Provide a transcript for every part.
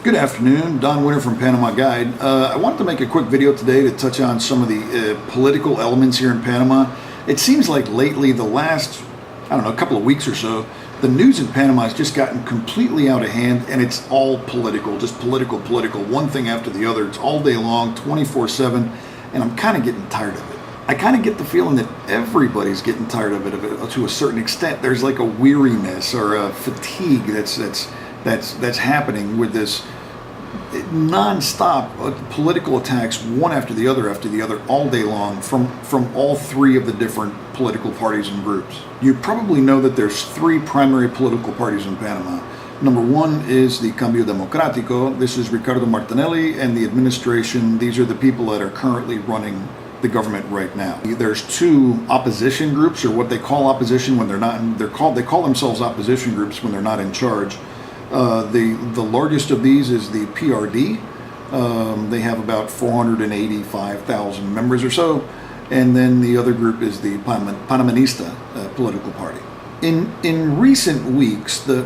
Good afternoon, Don Winter from Panama Guide. I wanted to make a quick video today to touch on some of the political elements here in Panama. It seems like lately, the last, a couple of weeks or so, the news in Panama has just gotten completely out of hand, and it's all political, just political, one thing after the other. It's all day long, 24/7, and I'm kind of getting tired of it. I kind of get the feeling that everybody's getting tired of it to a certain extent. There's like a weariness or a fatigue that's happening with this non-stop political attacks, one after the other all day long from all three of the different political parties and groups. You probably know that there's three primary political parties in Panama. Number one is the Cambio Democrático. This is Ricardo Martinelli and the administration. These are the people that are currently running the government right now. There's two opposition groups, or what they call opposition when they're not. They call themselves opposition groups when they're not in charge. The largest of these is the PRD. They have about 485,000 members or so, and then the other group is the Panamanista political party. In recent weeks, the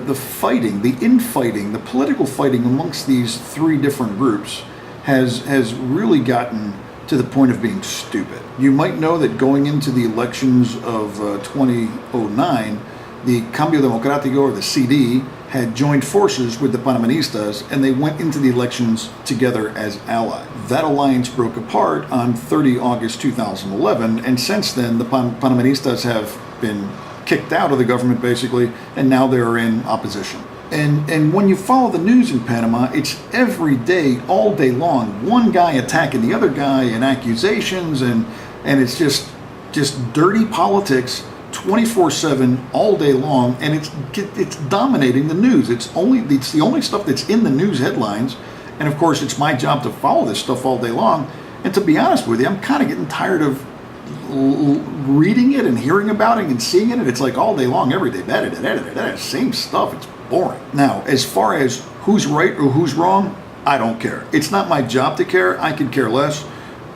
political fighting amongst these three different groups has really gotten to the point of being stupid. You might know that going into the elections of 2009, the Cambio Democrático, or the CD, had joined forces with the Panamanistas, and they went into the elections together as allies. That alliance broke apart on 30 August 2011, and since then the Panamanistas have been kicked out of the government basically, and now they're in opposition. And when you follow the news in Panama, it's every day, all day long, one guy attacking the other guy and accusations, and it's just dirty politics 24/7 all day long, and it's dominating the news. It's the only stuff that's in the news headlines, and of course it's my job to follow this stuff all day long. And to be honest with you, I'm kind of getting tired of reading it and hearing about it and seeing it. It's like all day long, every day, that same stuff. It's boring. Now, as far as who's right or who's wrong, I don't care. It's not my job to care. I could care less.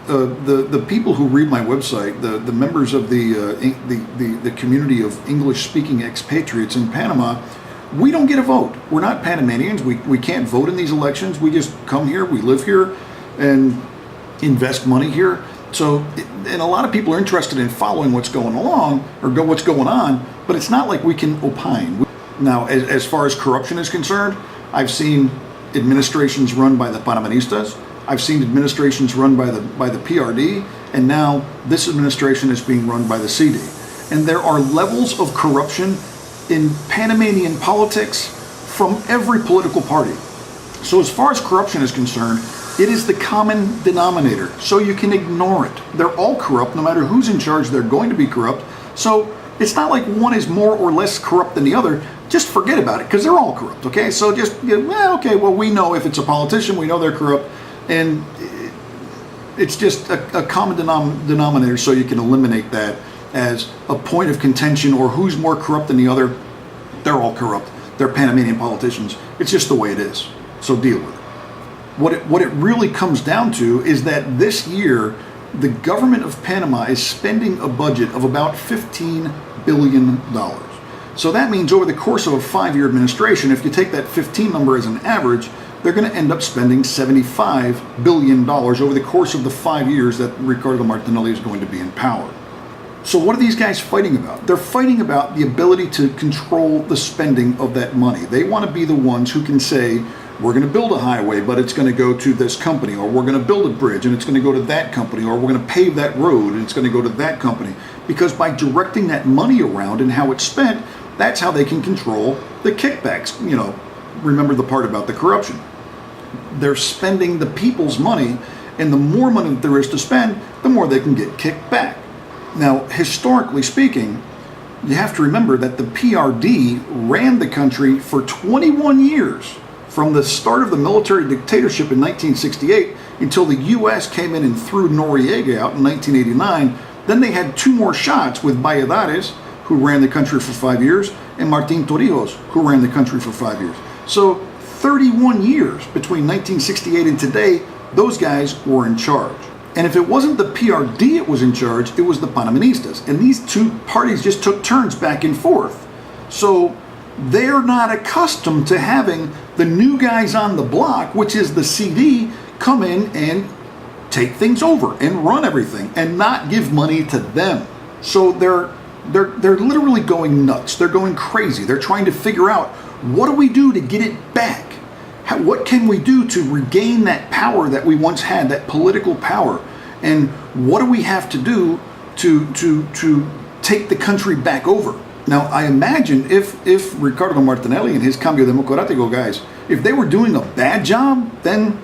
The people who read my website, the members of the community of English-speaking expatriates in Panama, we don't get a vote. We're not Panamanians. We can't vote in these elections. We just come here, we live here, and invest money here. So, and a lot of people are interested in following what's going along or what's going on, but it's not like we can opine. Now, as far as corruption is concerned, I've seen administrations run by the Panamanistas. I've seen administrations run by the PRD, and now this administration is being run by the CD. And there are levels of corruption in Panamanian politics from every political party. So as far as corruption is concerned, it is the common denominator, so you can ignore it. They're all corrupt. No matter who's in charge, they're going to be corrupt. So it's not like one is more or less corrupt than the other. Just forget about it, because they're all corrupt, okay? So just, well, we know if it's a politician, we know they're corrupt. And it's just a common denominator, so you can eliminate that as a point of contention, or who's more corrupt than the other. They're all corrupt. They're Panamanian politicians. It's just the way it is. So deal with it. What it really comes down to is that this year, the government of Panama is spending a budget of about $15 billion. So that means over the course of a 5-year administration, if you take that 15 number as an average, they're going to end up spending $75 billion over the course of the 5 years that Ricardo Martinelli is going to be in power. So what are these guys fighting about? They're fighting about the ability to control the spending of that money. They want to be the ones who can say, we're going to build a highway, but it's going to go to this company, or we're going to build a bridge and it's going to go to that company, or we're going to pave that road and it's going to go to that company. Because by directing that money around and how it's spent, that's how they can control the kickbacks. Remember the part about the corruption. They're spending the people's money, and the more money that there is to spend, the more they can get kicked back. Now, historically speaking, you have to remember that the PRD ran the country for 21 years, from the start of the military dictatorship in 1968 until the U.S. came in and threw Noriega out in 1989. Then they had 2 more shots with Valladares, who ran the country for 5 years, and Martin Torrijos, who ran the country for 5 years. So 31 years between 1968 and today, those guys were in charge. And if it wasn't the PRD that was in charge, it was the Panamanistas. And these two parties just took turns back and forth. So they're not accustomed to having the new guys on the block, which is the CD, come in and take things over and run everything and not give money to them. So they're literally going nuts. They're going crazy. They're trying to figure out, what do we do to get it back? What can we do to regain that power that we once had, that political power? And what do we have to do to take the country back over? Now, I imagine if Ricardo Martinelli and his Cambio Democrático guys, if they were doing a bad job, then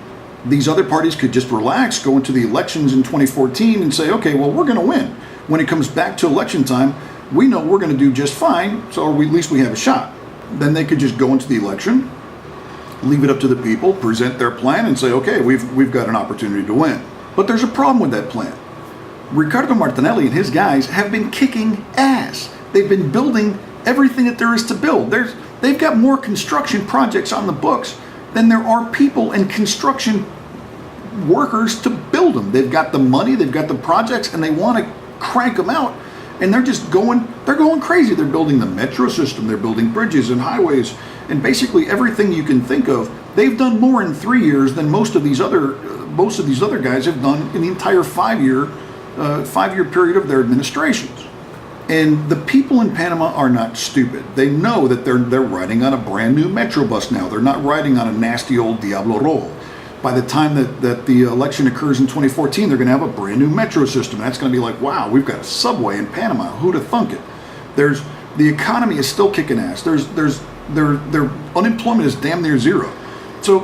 these other parties could just relax, go into the elections in 2014 and say, okay, well, we're going to win. When it comes back to election time, we know we're going to do just fine, so at least we have a shot. Then they could just go into the election, leave it up to the people, present their plan, and say, okay, we've got an opportunity to win. But there's a problem with that plan. Ricardo Martinelli and his guys have been kicking ass. They've been building everything that there is to build. They've got more construction projects on the books than there are people and construction workers to build them. They've got the money, they've got the projects, and they want to crank them out. And they're going crazy. They're building the metro system, they're building bridges and highways, and basically everything you can think of. They've done more in 3 years than most of these other guys have done in the entire 5 year period of their administrations. And the people in Panama are not stupid. They know that they're riding on a brand new metro bus now. They're not riding on a nasty old Diablo Roll. By the time that the election occurs in 2014, they're going to have a brand new metro system. That's going to be like, wow, we've got a subway in Panama. Who'd have thunk it? The economy is still kicking ass. Their unemployment is damn near zero. So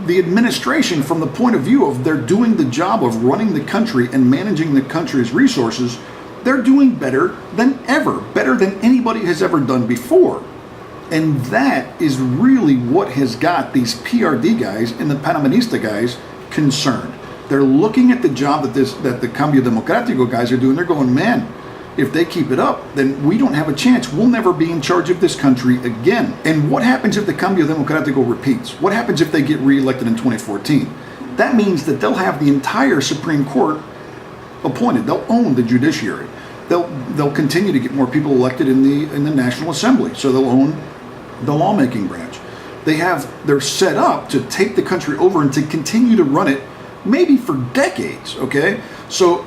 the administration, from the point of view of they're doing the job of running the country and managing the country's resources, they're doing better than ever, better than anybody has ever done before. And that is really what has got these PRD guys and the Panamanista guys concerned. They're looking at the job that the Cambio Democrático guys are doing. They're going, man, if they keep it up, then we don't have a chance. We'll never be in charge of this country again. And what happens if the Cambio Democrático repeats? What happens if they get reelected in 2014? That means that they'll have the entire Supreme Court appointed. They'll own the judiciary. They'll continue to get more people elected in the National Assembly. So they'll own the lawmaking branch. They're set up to take the country over and to continue to run it maybe for decades, okay? So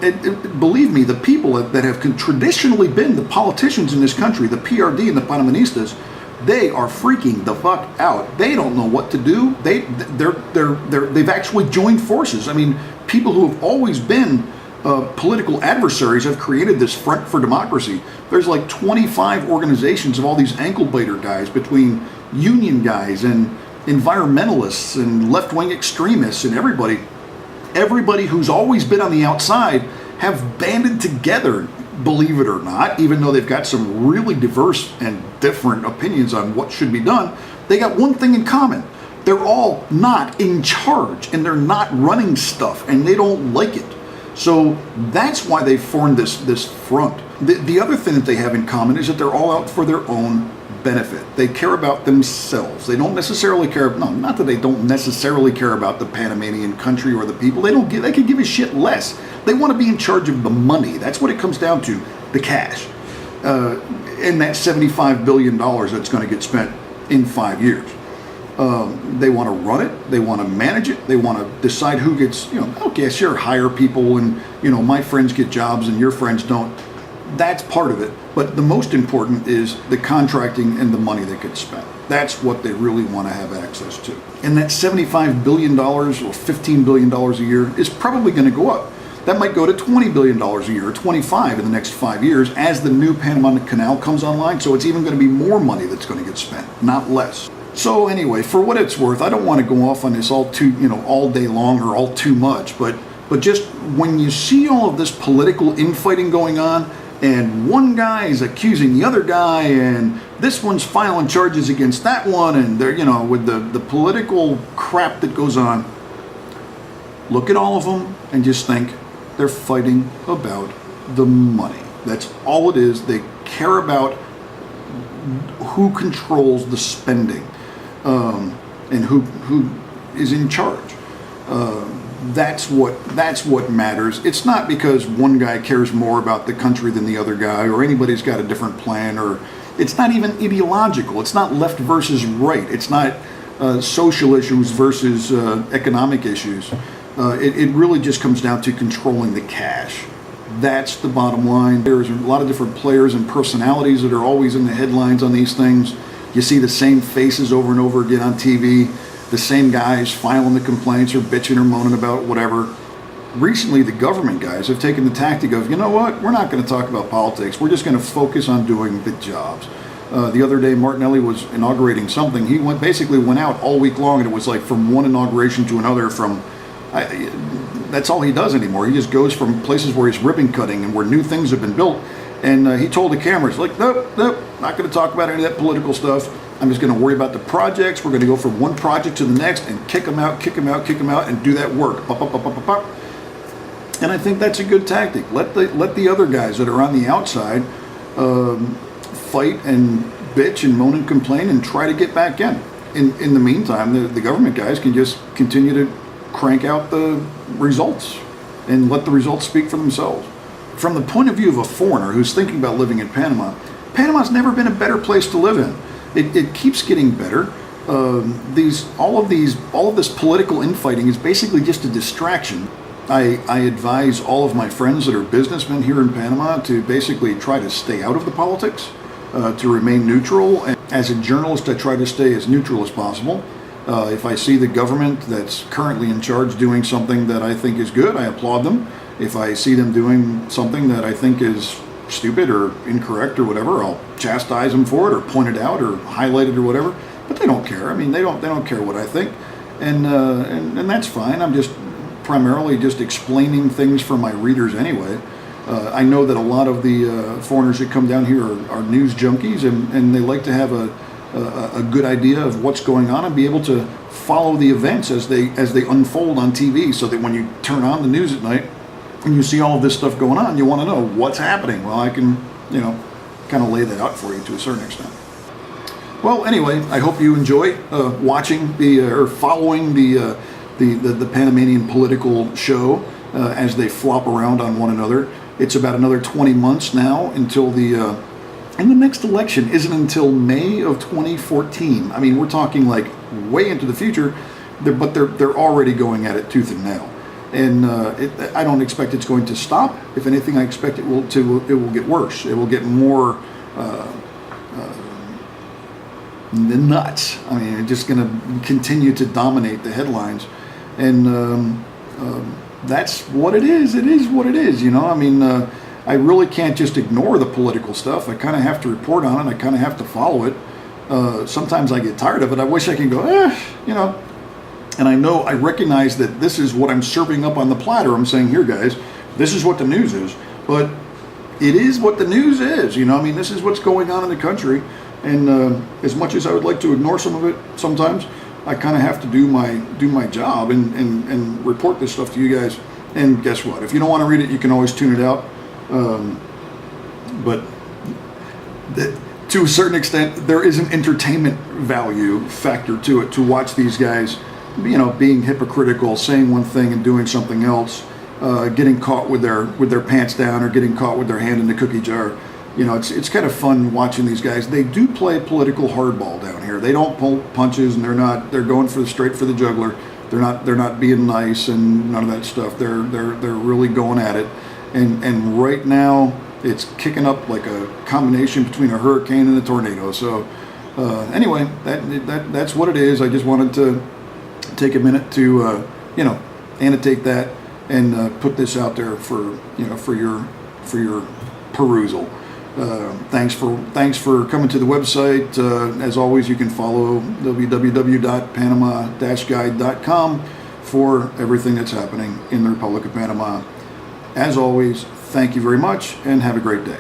believe me, the people that have traditionally been the politicians in this country, the PRD and the Panamanistas, they are freaking the fuck out. They don't know what to do. They've actually joined forces. I mean, people who have always been political adversaries have created this Front for Democracy. There's like 25 organizations of all these ankle-biter guys, between union guys and environmentalists and left-wing extremists and everybody who's always been on the outside have banded together, believe it or not, even though they've got some really diverse and different opinions on what should be done. They got one thing in common. They're all not in charge, and they're not running stuff, and they don't like it. So that's why they formed this front. The other thing that they have in common is that they're all out for their own benefit. They care about themselves. They don't necessarily care, no, not that they don't necessarily care about the Panamanian country or the people. They could give a shit less. They want to be in charge of the money. That's what it comes down to, the cash. And that $75 billion that's going to get spent in 5 years. They want to run it, they want to manage it, they want to decide who gets, okay, sure, hire people, and, my friends get jobs and your friends don't. That's part of it. But the most important is the contracting and the money that gets spent. That's what they really want to have access to. And that $75 billion or $15 billion a year is probably going to go up. That might go to $20 billion a year, or 25 in the next 5 years as the new Panama Canal comes online. So it's even going to be more money that's going to get spent, not less. So anyway, for what it's worth, I don't want to go off on this all day long or all too much, but just when you see all of this political infighting going on, and one guy is accusing the other guy, and this one's filing charges against that one, and they're, with the political crap that goes on, look at all of them and just think they're fighting about the money. That's all it is. They care about who controls the spending. And who is in charge. That's what matters. It's not because one guy cares more about the country than the other guy, or anybody's got a different plan, or It's not even ideological. It's not left versus right. It's not social issues versus economic issues. It really just comes down to controlling the cash. That's the bottom line. There's a lot of different players and personalities that are always in the headlines on these things. You see the same faces over and over again on TV, the same guys filing the complaints or bitching or moaning about whatever. Recently, the government guys have taken the tactic of, you know what, we're not going to talk about politics. We're just going to focus on doing the jobs. The other day, Martinelli was inaugurating something. He basically went out all week long, and it was like from one inauguration to another. That's all he does anymore. He just goes from places where he's ribbon cutting and where new things have been built. And he told the cameras, like, nope, not going to talk about any of that political stuff. I'm just going to worry about the projects. We're going to go from one project to the next and kick them out, and do that work. Pop, pop, pop, pop, pop, pop. And I think that's a good tactic. Let the other guys that are on the outside fight and bitch and moan and complain and try to get back in. In the meantime, the government guys can just continue to crank out the results and let the results speak for themselves. From the point of view of a foreigner who's thinking about living in Panama, Panama's never been a better place to live in. It keeps getting better. All of this political infighting is basically just a distraction. I advise all of my friends that are businessmen here in Panama to basically try to stay out of the politics, to remain neutral. And as a journalist, I try to stay as neutral as possible. If I see the government that's currently in charge doing something that I think is good, I applaud them. If I see them doing something that I think is stupid or incorrect or whatever, I'll chastise them for it or point it out or highlight it or whatever. But they don't care. I mean, they don't care what I think, and that's fine. I'm just primarily just explaining things for my readers anyway. I know that a lot of the foreigners that come down here are news junkies, and they like to have a good idea of what's going on and be able to follow the events as they unfold on TV, so that when you turn on the news at night and you see all of this stuff going on, you want to know what's happening. Well, I can, kind of lay that out for you to a certain extent. Well, anyway, I hope you enjoy watching or following the Panamanian political show as they flop around on one another. It's about another 20 months now until and the next election isn't until May of 2014. I mean, we're talking like way into the future, but they're already going at it tooth and nail. And I don't expect it's going to stop. If anything, I expect it will get worse. It will get more nuts. I mean, it's just going to continue to dominate the headlines. And that's what it is. It is what it is, I mean, I really can't just ignore the political stuff. I kind of have to report on it. I kind of have to follow it. Sometimes I get tired of it. I wish I can go, And I recognize that this is what I'm serving up on the platter. I'm saying, here, guys, this is what the news is. But it is what the news is, I mean, this is what's going on in the country. And as much as I would like to ignore some of it sometimes, I kind of have to do my job and report this stuff to you guys. And guess what? If you don't want to read it, you can always tune it out. But to a certain extent, there is an entertainment value factor to it, to watch these guys, being hypocritical, saying one thing and doing something else, getting caught with their pants down or getting caught with their hand in the cookie jar. It's kind of fun watching these guys. They do play political hardball down here. They don't pull punches, and they're going straight for the jugular. They're not being nice and none of that stuff. They're really going at it. And right now it's kicking up like a combination between a hurricane and a tornado. So anyway, that's what it is. I just wanted to take a minute to annotate that and put this out there for your perusal. Thanks for coming to the website. As always, you can follow www.panama-guide.com for everything that's happening in the Republic of Panama. As always, thank you very much and have a great day.